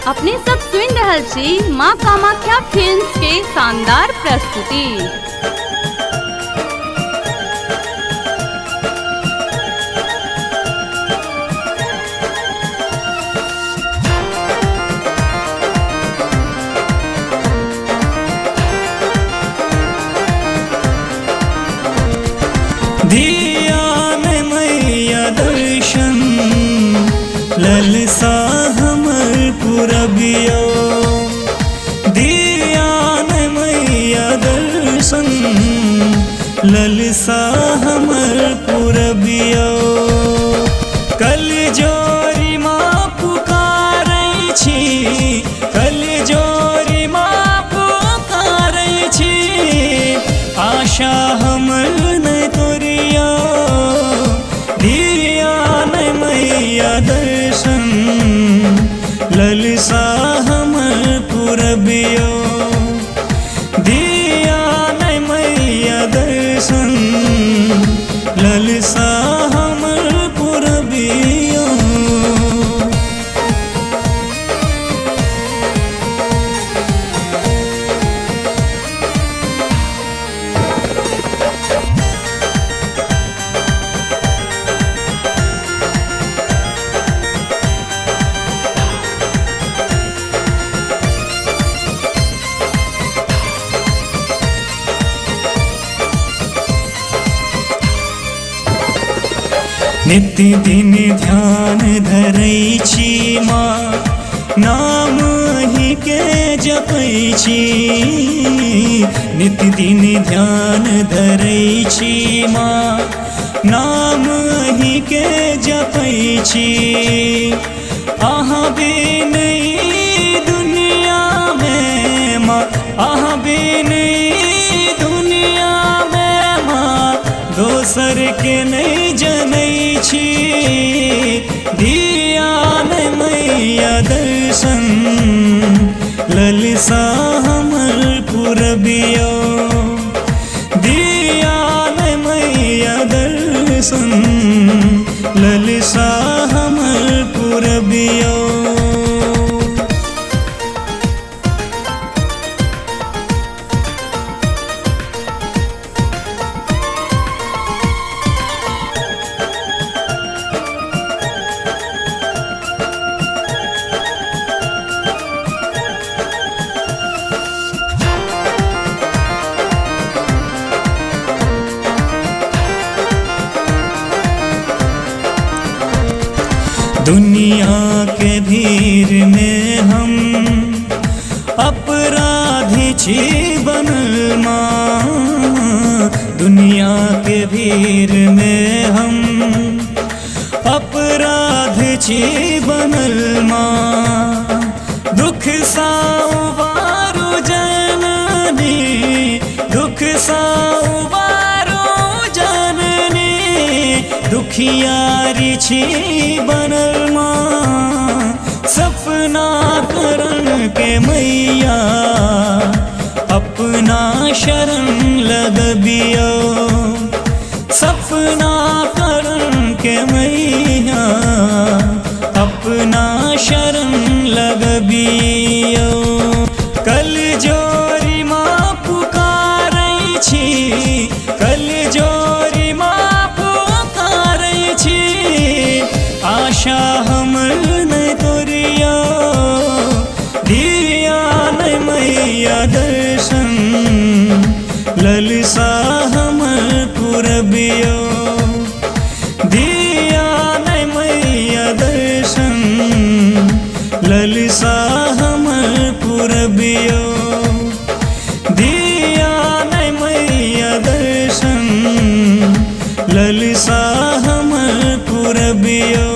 अपने सब सुन रहल छी माँ कामाख्या फिल्म्स के शानदार प्रस्तुति। धियान मैया दर्शन ललसा हमर पुरबियो। धियान मैया दर्शन ललसा हमर पुरबियो। कल जोरी माँ पुकारै छी, कल जोरी माँ पुकारै छी, आशा हमर नै तोरियो। धियान मैया दर्शन ललसा हमर पुरबियो। धियान मैया दर्शन ललसा हमर पुरबियो। नित्य दिन ध्यान धरै छी माँ, नाम ही के जपै छी। नित्य दिन ध्यान धरै छी माँ, नाम ही के जपै छी। अहाँ बिन दुनिया में माँ, अहाँ बिन दुनिया में माँ, दोसर के नहीं जनै छी। धियान मैया दर्शन ललसा हमर पुरबियो। धियान मैया दर्शन ललसा हमर पुरबियो। दुनिया के भीड़ में हम अपराधी छी बनल माँ। दुनिया के भीड़ में हम अपराधी छी बनल माँ। दुख सा उबारू जननी, दुख सा उबारू जननी, दुखियारी छी बनल माँ। सपना करन के मैया अपना शरण लगबियो। सपना करन के मैया अपना शरण लगबियो। कल जोरी माँ पुकारै छी, कल जोरी माँ पुकारै छी, आशा हमर नै तोरियो। धियान मैया दर्शन ललसा हमर पुरबियो। धियान मैया दर्शन ललसा हमर पुरबियो। धियान मैया दर्शन ललसा हमर पुरबियो।